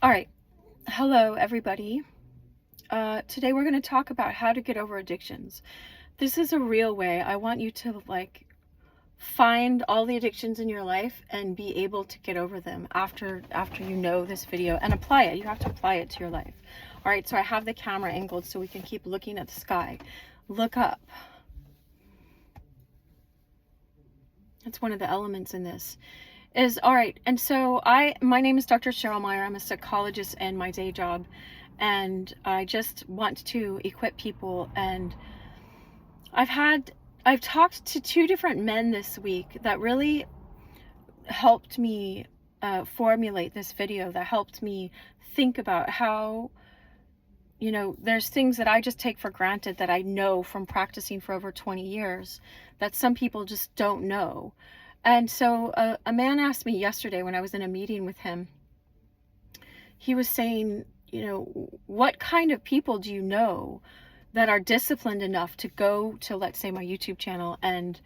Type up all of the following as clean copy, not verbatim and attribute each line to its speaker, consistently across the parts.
Speaker 1: All right. Hello, everybody. Today we're going to talk about how to get over addictions. This is a real way. I want you to find all the addictions in your life and be able to get over them after you know this video and apply it. You have to apply it to your life. All right. So I have the camera angled so we can keep looking at the sky. Look up. That's one of the elements in this. All right. And so my name is DrCherylMeier. I'm a psychologist in my day job, and I just want to equip people. And I've talked to two different men this week that really helped me formulate this video, that helped me think about how, there's things that I just take for granted that I know from practicing for over 20 years that some people just don't know. And so a man asked me yesterday when I was in a meeting with him, he was saying, what kind of people do you know that are disciplined enough to go to, let's say, my YouTube channel and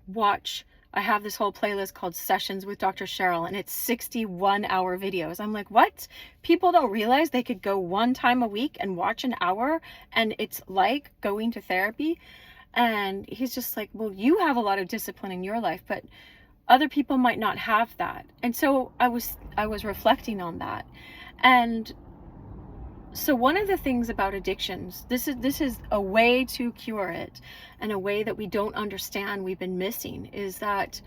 Speaker 1: watch? I have this whole playlist called Sessions with Dr. Cheryl, and it's 61-hour videos. I'm like, what? People don't realize they could go one time a week and watch an hour, and it's like going to therapy. And he's just like, well, you have a lot of discipline in your life, but other people might not have that. And so I was reflecting on that. And so one of the things about addictions, this is a way to cure it, and a way that we don't understand, we've been missing, is that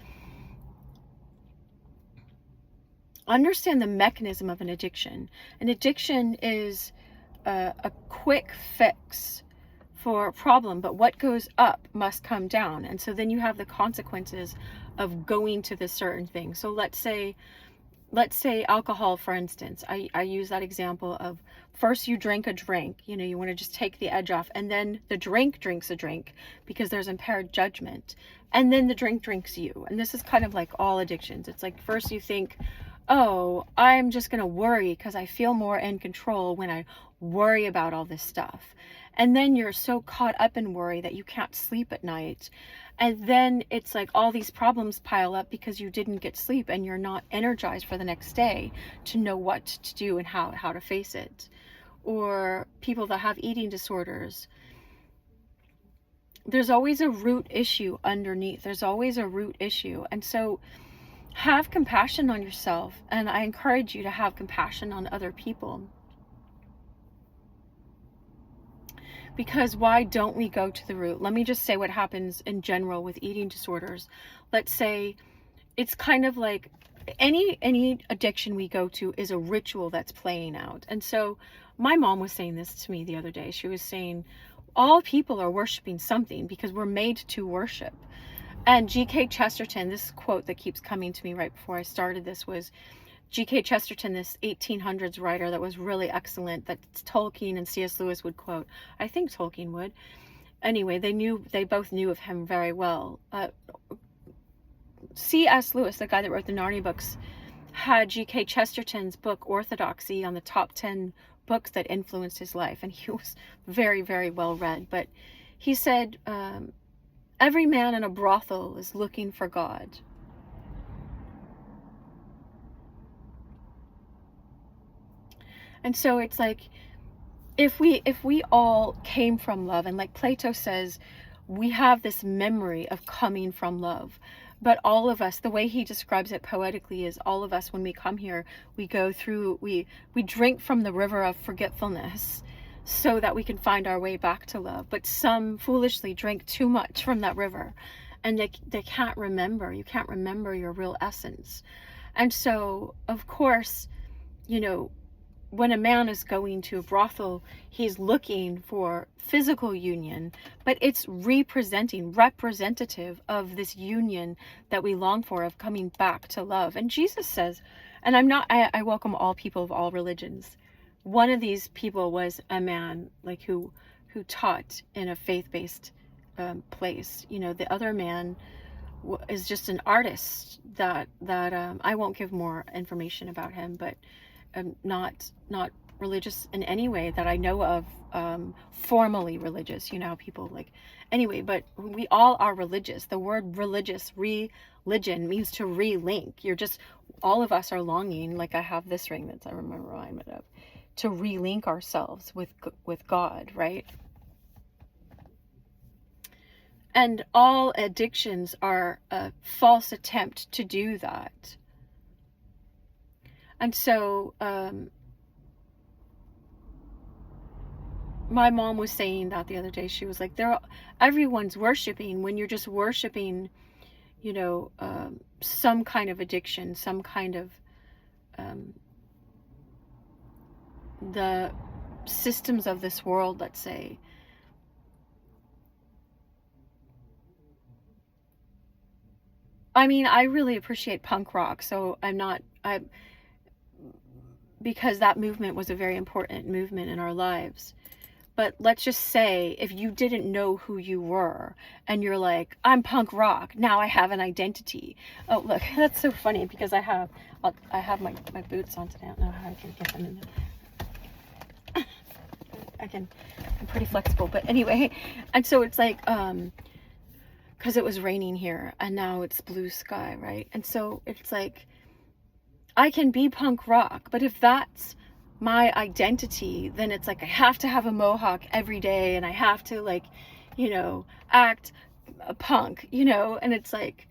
Speaker 1: understand the mechanism of an addiction. An addiction is a quick fix for a problem, but what goes up must come down. And so then you have the consequences of going to this certain thing. So let's say alcohol, for instance. I use that example of, first you drink a drink, you want to just take the edge off, and then the drink drinks a drink because there's impaired judgment, and then the drink drinks you. And this is kind of like all addictions. It's like, first you think, oh, I'm just going to worry because I feel more in control when I worry about all this stuff. And then you're so caught up in worry that you can't sleep at night. And then it's like all these problems pile up because you didn't get sleep and you're not energized for the next day to know what to do and how to face it. Or people that have eating disorders. There's always a root issue underneath. There's always a root issue. And so have compassion on yourself. And I encourage you to have compassion on other people. Because why don't we go to the root? Let me just say what happens in general with eating disorders. Let's say it's kind of like any addiction we go to is a ritual that's playing out. And so my mom was saying this to me the other day. She was saying, all people are worshiping something because we're made to worship. And G.K. Chesterton, this quote that keeps coming to me right before I started this, was G.K. Chesterton, this 1800s writer that was really excellent, that Tolkien and C.S. Lewis would quote. I think Tolkien would. Anyway, they both knew of him very well. C.S. Lewis, the guy that wrote the Narnia books, had G.K. Chesterton's book Orthodoxy on the top 10 books that influenced his life, and he was very, very well read. But he said, every man in a brothel is looking for God. And so it's like, if we all came from love, and like Plato says, we have this memory of coming from love. But all of us, the way he describes it poetically is, all of us, when we come here, we go through, we drink from the river of forgetfulness so that we can find our way back to love. But some foolishly drink too much from that river, and they can't remember. You can't remember your real essence. And so, of course, when a man is going to a brothel, he's looking for physical union, but it's representative of this union that we long for, of coming back to love. And Jesus says, and I welcome all people of all religions. One of these people was a man who taught in a faith-based place. The other man is just an artist that I won't give more information about him, but not religious in any way that I know of, formally religious, you know, people like, anyway, but we all are religious. The word religious, religion, means to relink. You're just, all of us are longing, like I have this ring that's, I remember reminded of, to relink ourselves with God, right? And all addictions are a false attempt to do that. And so, my mom was saying that the other day. She was like, everyone's worshiping when you're just worshiping, you know, some kind of addiction, some kind of the systems of this world, let's say. I mean, I really appreciate punk rock, so because that movement was a very important movement in our lives. But let's just say if you didn't know who you were and you're like, I'm punk rock, now I have an identity. Oh, look, that's so funny because I have my boots on today. I don't know how I can get them in there. I'm pretty flexible, but anyway. And so it's like, because it was raining here and now it's blue sky, right? And so it's like, I can be punk rock, but if that's my identity, then it's like I have to have a mohawk every day and I have to, like, you know, act a punk, you know. And it's like,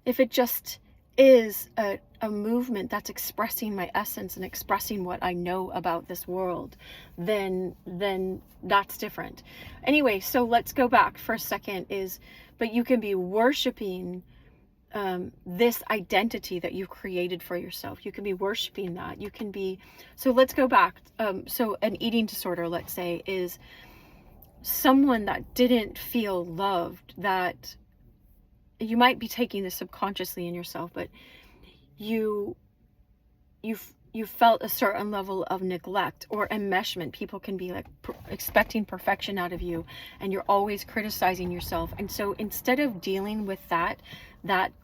Speaker 1: if it just is a movement that's expressing my essence and expressing what I know about this world, then that's different. Anyway, so let's go back for a second. But you can be worshiping this identity that you've created for yourself. You can be worshiping that. You can be, so let's go back. So an eating disorder, let's say, is someone that didn't feel loved, that you might be taking this subconsciously in yourself, but you felt a certain level of neglect or enmeshment. People can be like expecting perfection out of you, and you're always criticizing yourself. And so instead of dealing with that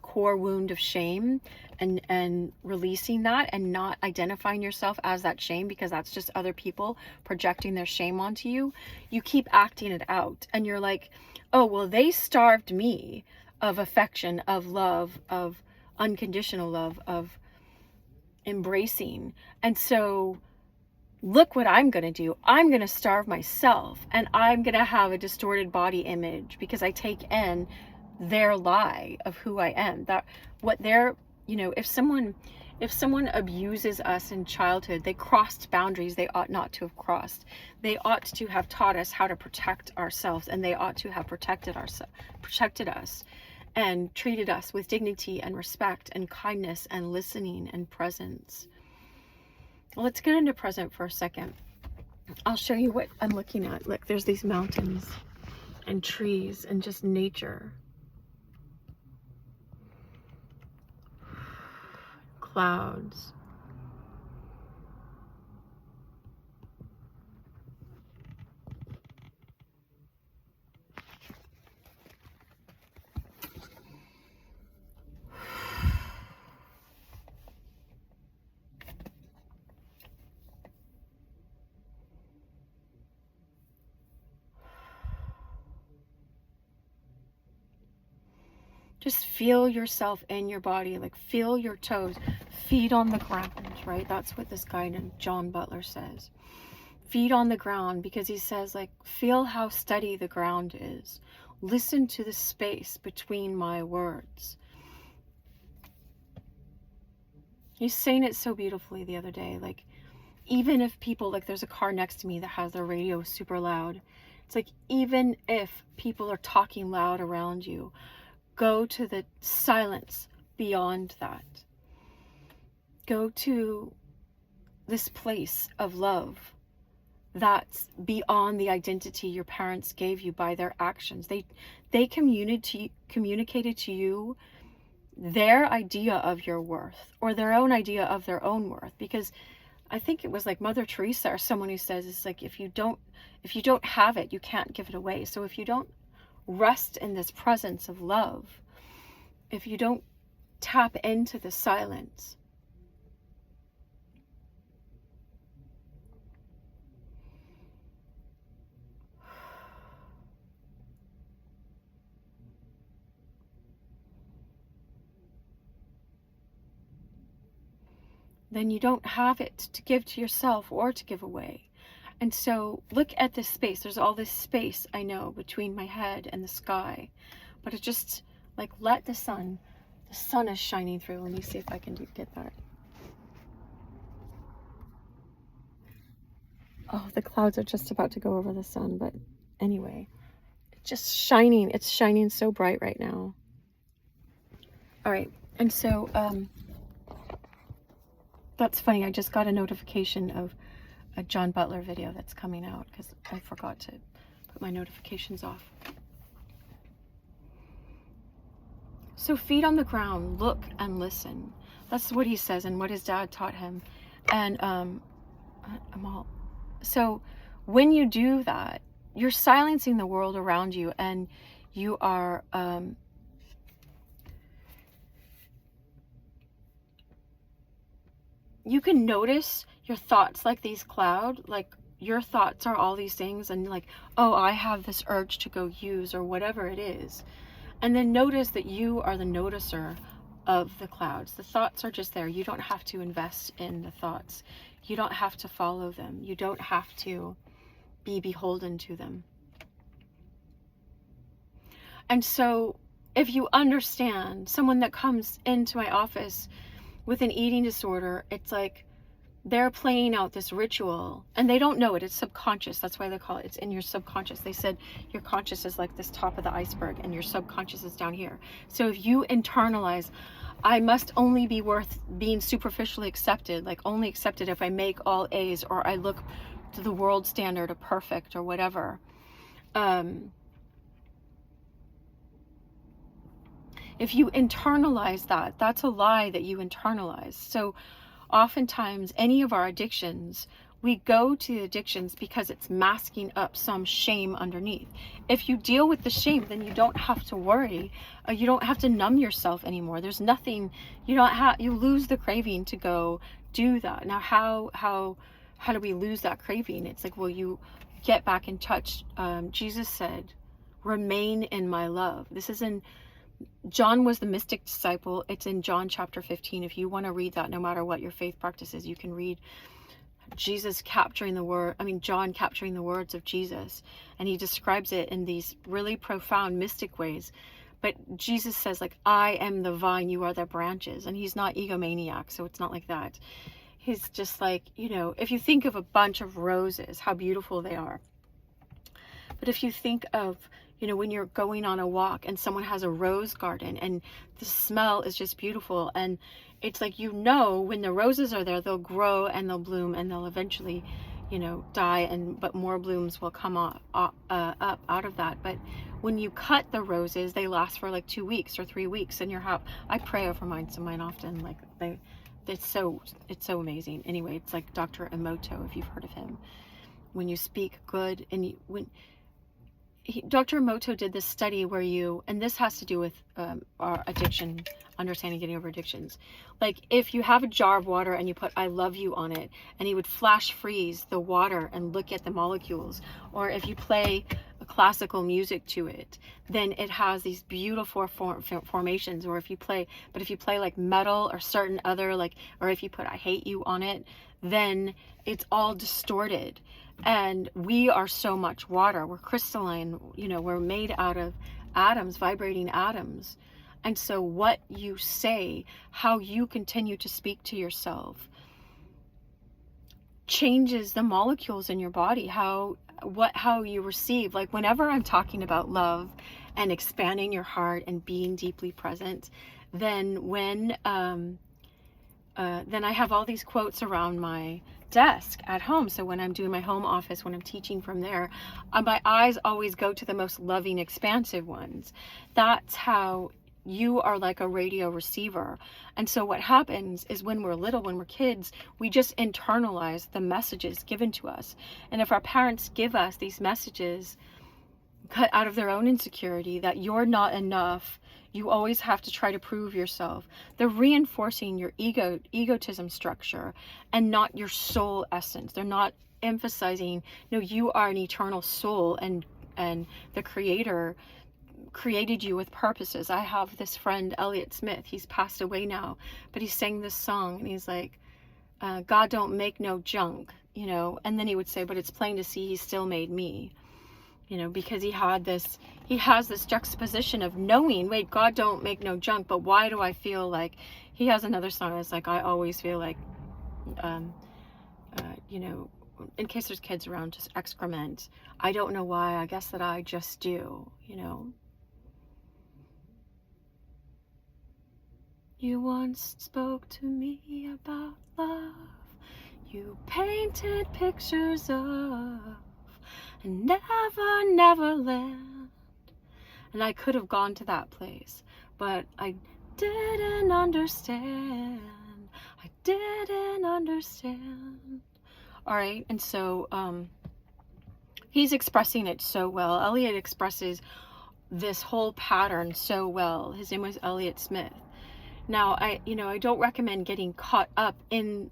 Speaker 1: core wound of shame and releasing that and not identifying yourself as that shame, because that's just other people projecting their shame onto you, you keep acting it out. And you're like, oh, well, they starved me of affection, of love, of unconditional love, of embracing. And so look what I'm going to do. I'm going to starve myself, and I'm going to have a distorted body image because I take in their lie of who I am. That what they're, you know, if someone abuses us in childhood, they crossed boundaries they ought not to have crossed. They ought to have taught us how to protect ourselves, and they ought to have protected us and treated us with dignity and respect and kindness and listening and presence. Let's get into present for a second. I'll show you what I'm looking at. Look, there's these mountains and trees and just nature. Clouds. Just feel yourself in your body, like feel your toes, feet on the ground, right? That's what this guy named John Butler says. Feet on the ground, because he says, like, feel how steady the ground is. Listen to the space between my words. He's saying it so beautifully the other day. Like, even if people, like, there's a car next to me that has their radio super loud. It's like, even if people are talking loud around you, go to the silence beyond that. Go to this place of love that's beyond the identity your parents gave you by their actions. They communicated to you their idea of your worth, or their own idea of their own worth. Because I think it was like Mother Teresa or someone who says, it's like, if you don't have it, you can't give it away. So if you don't rest in this presence of love, if you don't tap into the silence, then you don't have it to give to yourself or to give away. And so look at this space. There's all this space, I know, between my head and the sky. But it just, like, let the sun is shining through. Let me see if I can get that. Oh, the clouds are just about to go over the sun, but anyway, it's just shining. It's shining so bright right now. All right, and so that's funny. I just got a notification of a John Butler video that's coming out because I forgot to put my notifications off. So feet on the ground, look and listen. That's what he says and what his dad taught him. And so when you do that, you're silencing the world around you, and you are you can notice your thoughts like these clouds, like your thoughts are all these things, and like, oh, I have this urge to go use, or whatever it is. And then notice that you are the noticer of the clouds. The thoughts are just there. You don't have to invest in the thoughts. You don't have to follow them. You don't have to be beholden to them. And so if you understand someone that comes into my office with an eating disorder, it's like they're playing out this ritual and they don't know it. It's subconscious. That's why they call it, it's in your subconscious. They said your conscious is like this top of the iceberg and your subconscious is down here. So if you internalize, I must only be worth being superficially accepted, like only accepted if I make all A's, or I look to the world standard of perfect, or whatever. If you internalize that, that's a lie that you internalize. So oftentimes, any of our addictions, we go to addictions because it's masking up some shame underneath. If you deal with the shame, then you don't have to worry. You don't have to numb yourself anymore. There's nothing, you lose the craving to go do that. Now, how do we lose that craving? It's like, well, you get back in touch. Jesus said, remain in my love. This is in John was the mystic disciple. It's in John chapter 15. If you want to read that, no matter what your faith practice is, you can read John capturing the words of Jesus. And he describes it in these really profound mystic ways. But Jesus says, like, I am the vine, you are the branches. And he's not egomaniac, so it's not like that. He's just like, if you think of a bunch of roses, how beautiful they are. But if you think of, when you're going on a walk and someone has a rose garden and the smell is just beautiful, and it's like, when the roses are there, they'll grow and they'll bloom and they'll eventually, die, but more blooms will come up out of that. But when you cut the roses, they last for like 2 weeks or 3 weeks, and you're happy. I pray over mine often, like it's so amazing. Anyway, it's like Dr. Emoto, if you've heard of him. When you speak good, and Dr. Emoto did this study where and this has to do with our addiction, understanding getting over addictions. Like, if you have a jar of water and you put I love you on it, and he would flash freeze the water and look at the molecules. Or if you play classical music to it, then it has these beautiful formations. Or if you play like metal or certain other, or if you put I hate you on it, then it's all distorted. And we are so much water. We're crystalline, we're made out of atoms, vibrating atoms. And so what you say, how you continue to speak to yourself, changes the molecules in your body, how you receive. Like, whenever I'm talking about love and expanding your heart and being deeply present, then then I have all these quotes around my desk at home. So when I'm doing my home office, when I'm teaching from there, my eyes always go to the most loving, expansive ones. That's how you are, like a radio receiver. And so what happens is, when we're little, when we're kids, we just internalize the messages given to us. And if our parents give us these messages cut out of their own insecurity, that you're not enough, you always have to try to prove yourself, they're reinforcing your egotism structure and not your soul essence. They're not emphasizing, no, you are an eternal soul, and the Creator created you with purposes. I have this friend, Elliott Smith. He's passed away now, but he sang this song, and he's like, God don't make no junk, you know. And then he would say, but it's plain to see he still made me, you know, because he has this juxtaposition of knowing, wait, God don't make no junk, but why do I feel like, he has another song that's like, I always feel like, you know, in case there's kids around, just excrement. I don't know why, I guess that I just do, you know. You once spoke to me about love. You painted pictures of a neverland. And I could have gone to that place, but I didn't understand. I didn't understand. All right, and so he's expressing it so well. Elliot expresses this whole pattern so well. His name was Elliot Smith. Now, I don't recommend getting caught up in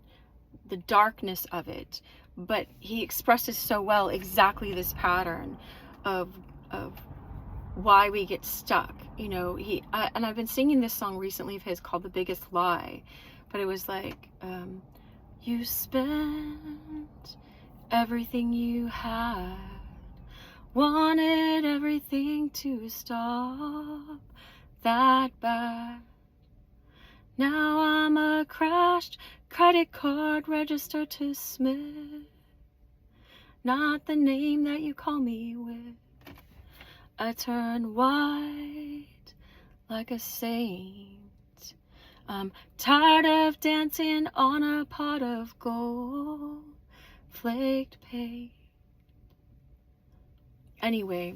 Speaker 1: the darkness of it, but he expresses so well exactly this pattern of why we get stuck. You know, and I've been singing this song recently of his called The Biggest Lie, but it was like, you spent everything you had, wanted everything to stop that bad. Now I'm a crashed credit card registered to Smith, not the name that you call me with. I turn white like a saint. I'm tired of dancing on a pot of gold flaked paint. Anyway,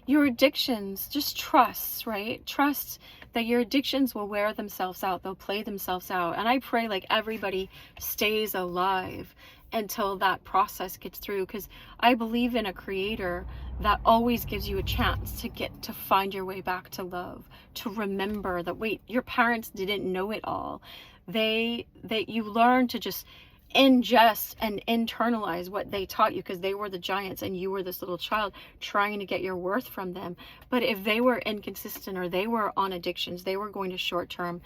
Speaker 1: your addictions, just trust, right? Trust that your addictions will wear themselves out. They'll play themselves out. And I pray like everybody stays alive until that process gets through, because I believe in a creator that always gives you a chance to get to find your way back to love, to remember that, wait, your parents didn't know it all. You learn to just ingest and internalize what they taught you, because they were the giants and you were this little child trying to get your worth from them. But if they were inconsistent, or they were on addictions, they were going to short-term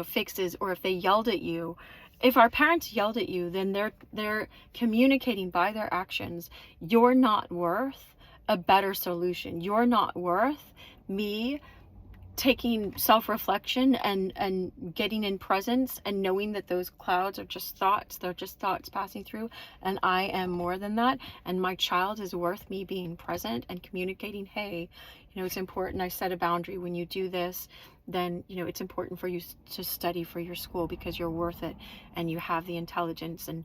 Speaker 1: fixes, or if they yelled at you, if our parents yelled at you, then they're communicating by their actions, you're not worth a better solution. You're not worth me taking self-reflection and getting in presence and knowing that those clouds are just thoughts. They're just thoughts passing through, and I am more than that, and my child is worth me being present and communicating, hey, it's important. I set a boundary. When you do this, then it's important for you to study for your school because you're worth it and you have the intelligence, and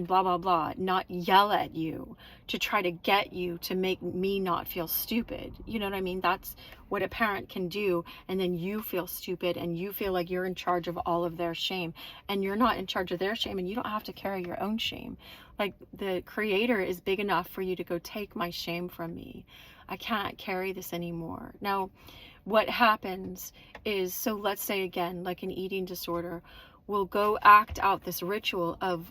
Speaker 1: blah blah blah. Not yell at you to try to get you to make me not feel stupid. You know what I mean? That's what a parent can do, and then you feel stupid and you feel like you're in charge of all of their shame, and you're not in charge of their shame, and you don't have to carry your own shame. Like, the creator is big enough for you to go, take my shame from me. I can't carry this anymore. Now, what happens is, so let's say again, like an eating disorder, we'll go act out this ritual of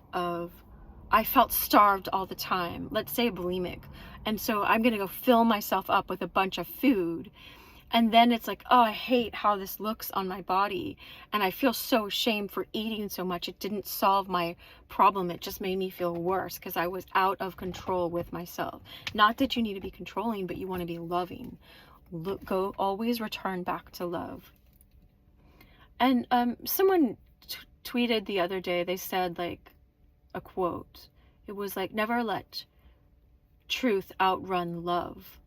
Speaker 1: I felt starved all the time. Let's say bulimic. And so I'm going to go fill myself up with a bunch of food. And then it's like, oh, I hate how this looks on my body. And I feel so ashamed for eating so much. It didn't solve my problem. It just made me feel worse because I was out of control with myself. Not that you need to be controlling, but you want to be loving. Always return back to love. And someone tweeted the other day, they said, like, a quote. It was like, never let truth outrun love.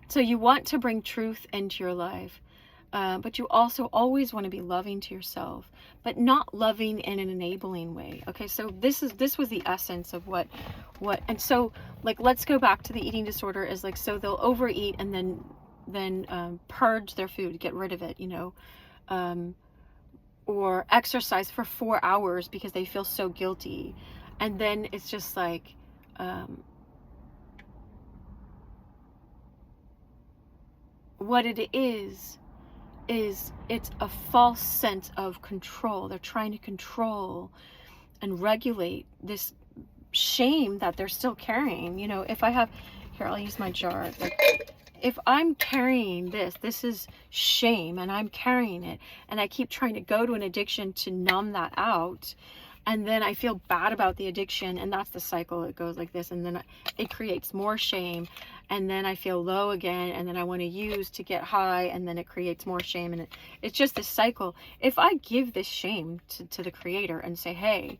Speaker 1: So you want to bring truth into your life, but you also always want to be loving to yourself, but not loving in an enabling way. Okay, so this was the essence of what, and so, like, let's go back to the eating disorder. Is like, so they'll overeat and then purge their food, get rid of it, or exercise for 4 hours because they feel so guilty, and then it's just like, what it is it's a false sense of control. They're trying to control and regulate this shame that they're still carrying. You know, if I have, here, I'll use my jar. Like, if I'm carrying this is shame, and I'm carrying it, and I keep trying to go to an addiction to numb that out, and then I feel bad about the addiction, and that's the cycle. It goes like this, and then it creates more shame, and then I feel low again, and then I want to use to get high, and then it creates more shame, and it's just this cycle. If I give this shame to the Creator and say, hey,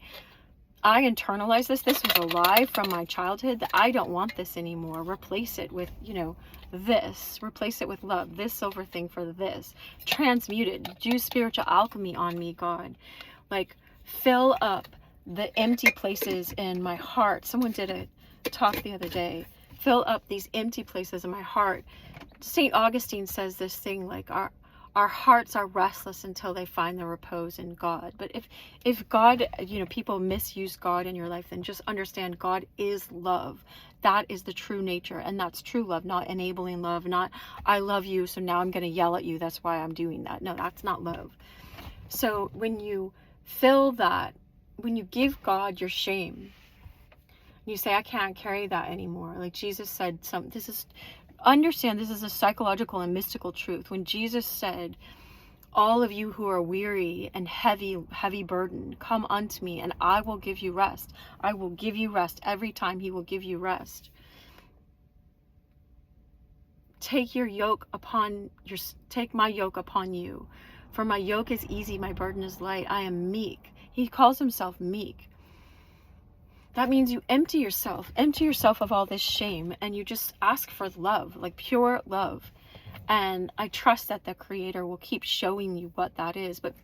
Speaker 1: I internalize this was a lie from my childhood, that I don't want this anymore, replace it with, you know, this, replace it with love, this silver thing for this, transmute it, do spiritual alchemy on me, God, like fill up the empty places in my heart. Someone did a talk the other day, fill up these empty places in my heart. St. Augustine says this thing, like our hearts are restless until they find their repose in God. But if God, you know, people misuse God in your life, then just understand God is love. That is the true nature, and that's true love, not enabling love, not I love you, so now I'm going to yell at you, that's why I'm doing that. No, that's not love. So when you fill that, when you give God your shame, you say, I can't carry that anymore. Like Jesus said, understand this is a psychological and mystical truth. When Jesus said, all of you who are weary and heavy burden, come unto me and I will give you rest. I will give you rest every time. He will give you rest. Take my yoke upon you. For my yoke is easy, my burden is light. I am meek. He calls himself meek. That means you empty yourself of all this shame, and you just ask for love, like pure love. And I trust that the Creator will keep showing you what that is. But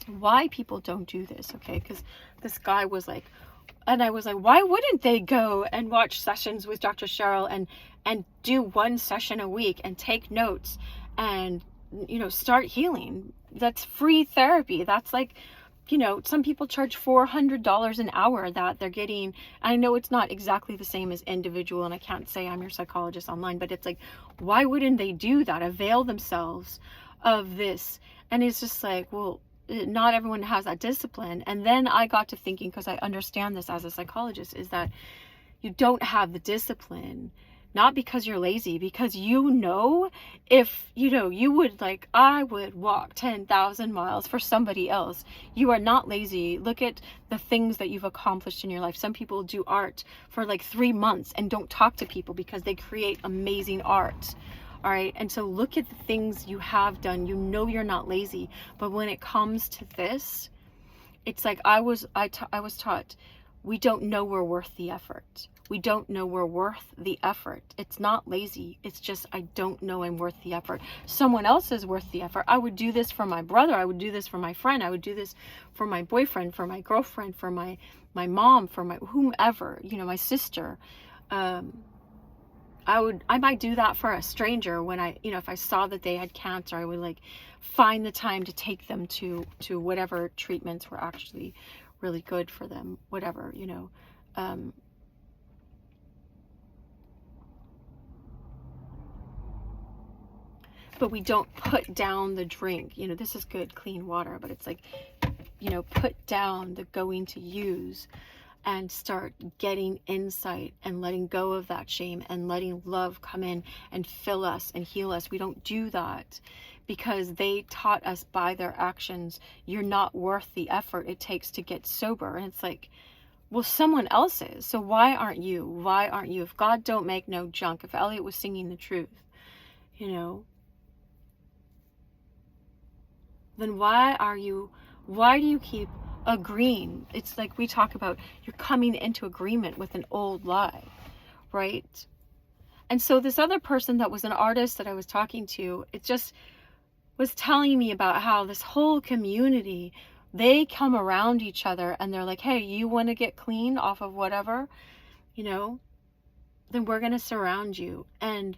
Speaker 1: why people don't do this, okay? Because this guy was like, and I was like, why wouldn't they go and watch sessions with Dr. Cheryl and do one session a week and take notes and, you know, start healing? That's free therapy. That's like, you know, some people charge $400 an hour that they're getting. I know it's not exactly the same as individual, and I can't say I'm your psychologist online, but it's like, why wouldn't they do that? Avail themselves of this. And it's just like, well, not everyone has that discipline. And then I got to thinking, because I understand this as a psychologist, is that you don't have the discipline, not because you're lazy, because you know, if, you know, you would, like, I would walk 10,000 miles for somebody else. You are not lazy. Look at the things that you've accomplished in your life. Some people do art for like 3 months and don't talk to people because they create amazing art. All right. And so look at the things you have done. You know, you're not lazy. But when it comes to this, it's like I was taught, we don't know we're worth the effort. We don't know we're worth the effort. It's not lazy. It's just, I don't know I'm worth the effort. Someone else is worth the effort. I would do this for my brother. I would do this for my friend. I would do this for my boyfriend, for my girlfriend, for my mom, for my whomever, you know, my sister. I might do that for a stranger when you know, if I saw that they had cancer, I would like find the time to take them to whatever treatments were actually really good for them, whatever, you know. But we don't put down the drink. You know, this is good, clean water, but it's like, you know, put down the going to use and start getting insight and letting go of that shame and letting love come in and fill us and heal us. We don't do that because they taught us by their actions, you're not worth the effort it takes to get sober. And it's like, well, someone else is. So why aren't you? Why aren't you? If God don't make no junk, if Elliot was singing the truth, you know, then why do you keep agreeing? It's like we talk about, you're coming into agreement with an old lie, right? And so this other person that was an artist that I was talking to, it just was telling me about how this whole community, they come around each other and they're like, hey, you want to get clean off of whatever, you know, then we're going to surround you. And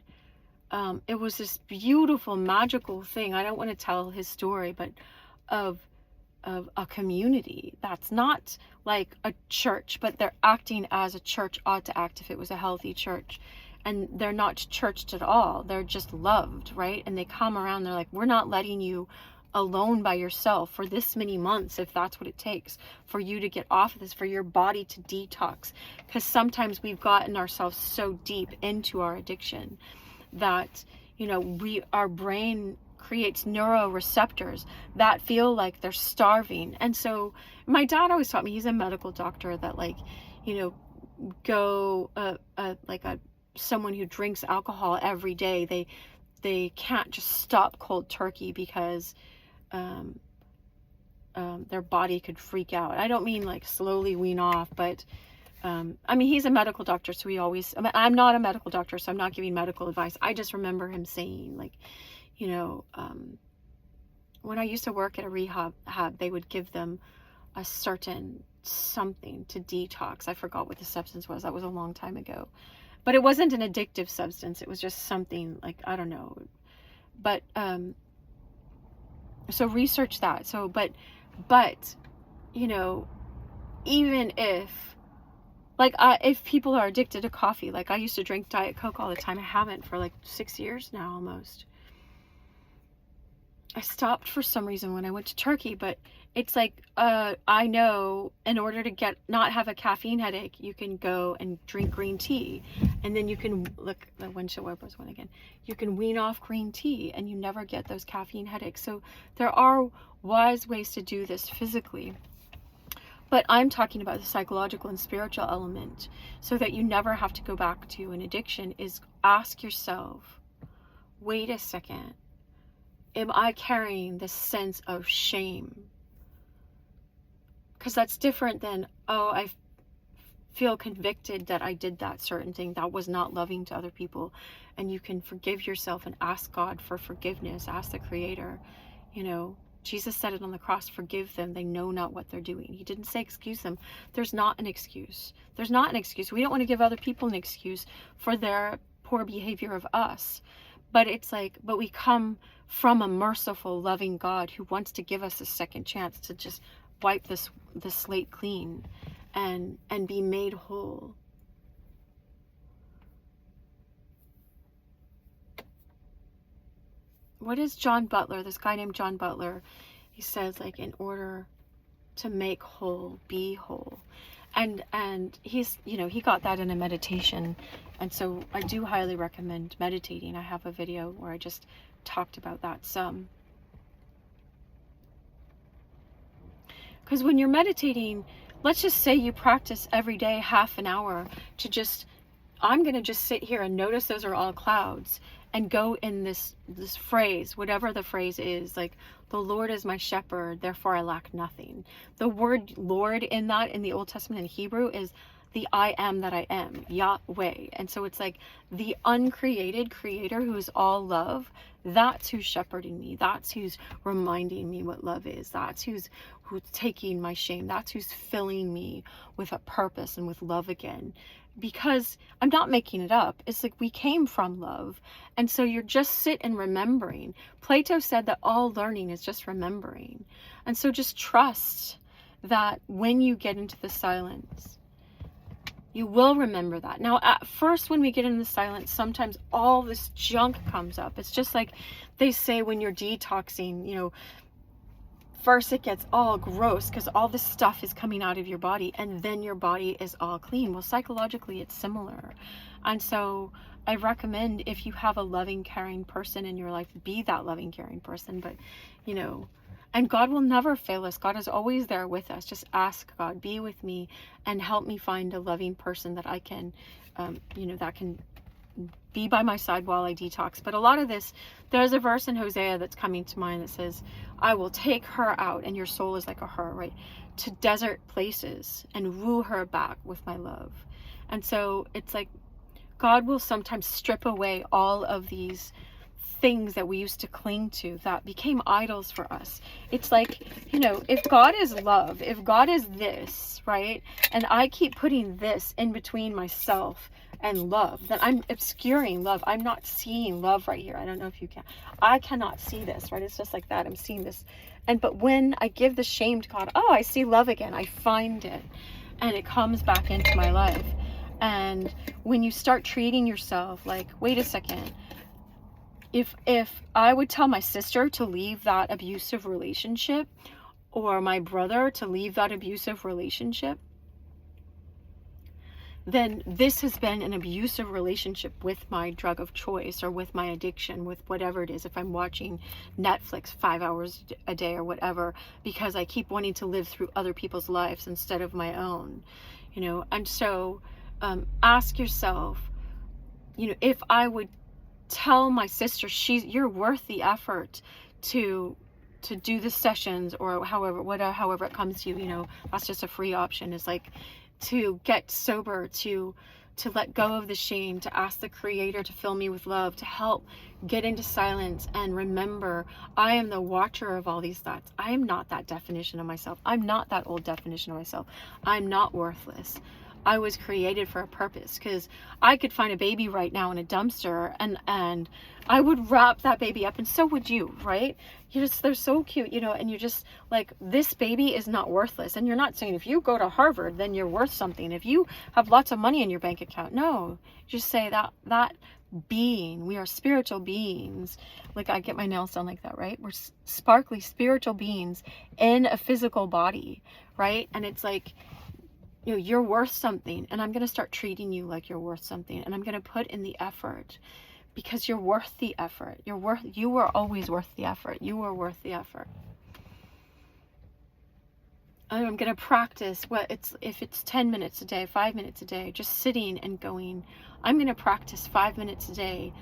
Speaker 1: it was this beautiful, magical thing. I don't want to tell his story, but of a community that's not like a church, but they're acting as a church ought to act if it was a healthy church. And they're not churched at all. They're just loved, right? And they come around, they're like, we're not letting you alone by yourself for this many months, if that's what it takes for you to get off of this, for your body to detox. Because sometimes we've gotten ourselves so deep into our addiction that, you know, our brain creates neuroreceptors that feel like they're starving. And so my dad always taught me, he's a medical doctor, that, like, you know, someone who drinks alcohol every day, they can't just stop cold turkey because their body could freak out. I don't mean like slowly wean off, but I mean, he's a medical doctor, so I'm not a medical doctor, so I'm not giving medical advice. I just remember him saying, like, you know, when I used to work at a rehab, they would give them a certain something to detox. I forgot what the substance was. That was a long time ago. But it wasn't an addictive substance. It was just something like, I don't know. But, so research that. So, but, you know, even if, like, if people are addicted to coffee, like I used to drink Diet Coke all the time. I haven't for like 6 years now, almost. I stopped for some reason when I went to Turkey, but it's like, I know in order to not have a caffeine headache, you can go and drink green tea, and then you can, look, the windshield wipers went again. You can wean off green tea and you never get those caffeine headaches. So there are wise ways to do this physically, but I'm talking about the psychological and spiritual element, so that you never have to go back to an addiction. Is ask yourself, wait a second, am I carrying this sense of shame? Because that's different than, oh, I feel convicted that I did that certain thing that was not loving to other people. And you can forgive yourself and ask God for forgiveness. Ask the Creator. You know, Jesus said it on the cross, forgive them. They know not what they're doing. He didn't say excuse them. There's not an excuse. There's not an excuse. We don't want to give other people an excuse for their poor behavior of us. But it's like, but we come from a merciful, loving God who wants to give us a second chance to just wipe the slate clean and be made whole. What is John Butler, this guy named John Butler, he says, like, in order to make whole, be whole. And he's, you know, he got that in a meditation. And so I do highly recommend meditating. I have a video where I just talked about that some. Because when you're meditating, let's just say you practice every day half an hour to just, I'm going to just sit here and notice those are all clouds, and go in this phrase, whatever the phrase is, like, the Lord is my shepherd, therefore I lack nothing. The word Lord in that, in the Old Testament in Hebrew, is the I am that I am, Yahweh. And so it's like the uncreated creator who is all love. That's who's shepherding me. That's who's reminding me what love is. That's who's taking my shame. That's who's filling me with a purpose and with love again. Because I'm not making it up. It's like we came from love. And so you're just sitting remembering. Plato said that all learning is just remembering. And so just trust that when you get into the silence, you will remember that. Now, at first, when we get into the silence, sometimes all this junk comes up. It's just like they say when you're detoxing, you know, first it gets all gross because all this stuff is coming out of your body, and then your body is all clean. Well, psychologically, it's similar. And so I recommend, if you have a loving, caring person in your life, be that loving, caring person. But, you know, and God will never fail us. God is always there with us. Just ask God, be with me and help me find a loving person that I can, you know, that can be by my side while I detox. But a lot of this, there's a verse in Hosea that's coming to mind that says, I will take her out, and your soul is like a her, right, to desert places and woo her back with my love. And so it's like God will sometimes strip away all of these things that we used to cling to that became idols for us. It's like, you know, if God is love, if God is this, right, and I keep putting this in between myself and love, then I'm obscuring love. I'm not seeing love right here. I don't know if you can. I cannot see this, right? It's just like that. I'm seeing this. But when I give the shame to God, oh, I see love again. I find it, and it comes back into my life. And when you start treating yourself like, wait a second, if I would tell my sister to leave that abusive relationship, or my brother to leave that abusive relationship, then this has been an abusive relationship with my drug of choice, or with my addiction, with whatever it is. If I'm watching Netflix 5 hours a day or whatever, because I keep wanting to live through other people's lives instead of my own, you know. And so ask yourself, you know, if I would tell my sister, you're worth the effort to do the sessions, or however it comes to you, you know, that's just a free option, is like to get sober, to let go of the shame, to ask the Creator to fill me with love, to help get into silence and remember I am the watcher of all these thoughts. I am not that definition of myself. I'm not that old definition of myself. I'm not worthless. I was created for a purpose, because I could find a baby right now in a dumpster and I would wrap that baby up, and so would you, right? They're so cute, you know, and you're just like, this baby is not worthless. And you're not saying if you go to Harvard, then you're worth something. If you have lots of money in your bank account, no, just say that being, we are spiritual beings. Like, I get my nails done like that, right? We're sparkly spiritual beings in a physical body, right? And it's like, you know, you're worth something, and I'm going to start treating you like you're worth something, and I'm going to put in the effort, because you're worth the effort. You are always worth the effort. You are worth the effort. I'm going to practice if it's 10 minutes a day, 5 minutes a day, just sitting and going. I'm going to practice 5 minutes a day,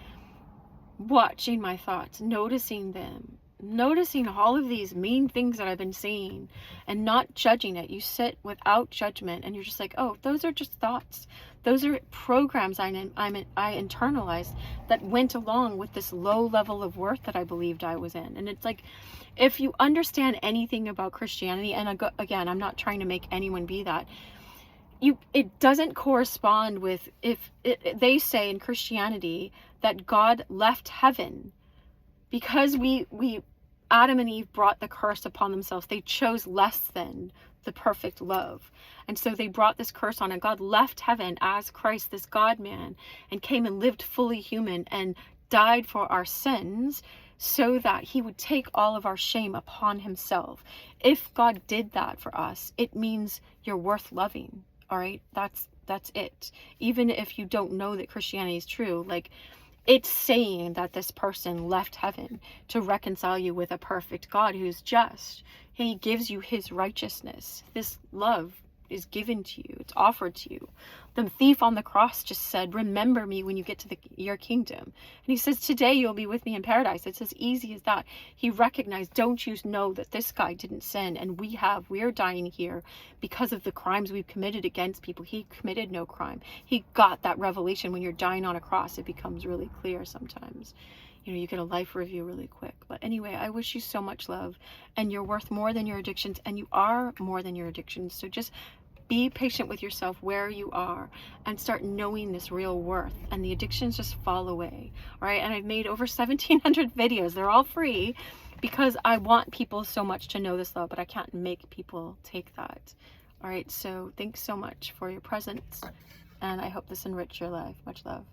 Speaker 1: watching my thoughts, noticing them, noticing all of these mean things that I've been saying, and not judging it. You sit without judgment, and you're just like, oh, those are just thoughts. Those are programs I internalized that went along with this low level of worth that I believed I was in. And it's like, if you understand anything about Christianity, and again, I'm not trying to make anyone be that, it doesn't correspond with, they say in Christianity that God left heaven because Adam and Eve brought the curse upon themselves. They chose less than the perfect love. And so they brought this curse on, and God left heaven as Christ, this God-man, and came and lived fully human and died for our sins so that he would take all of our shame upon himself. If God did that for us, it means you're worth loving. All right? That's it. Even if you don't know that Christianity is true, like, it's saying that this person left heaven to reconcile you with a perfect God who's just. He gives you his righteousness. This love is given to you. It's offered to you. The thief on the cross just said, remember me when you get to your kingdom. And he says, today you'll be with me in paradise. It's as easy as that. He recognized, don't you know that this guy didn't sin, and we're dying here because of the crimes we've committed against people. He committed no crime. He got that revelation. When you're dying on a cross, it becomes really clear sometimes. You know, you get a life review really quick. But anyway, I wish you so much love, and you're worth more than your addictions, and you are more than your addictions. So just be patient with yourself where you are, and start knowing this real worth, and the addictions just fall away. All right. And I've made over 1,700 videos. They're all free because I want people so much to know this love, but I can't make people take that. All right. So thanks so much for your presence, and I hope this enriched your life. Much love.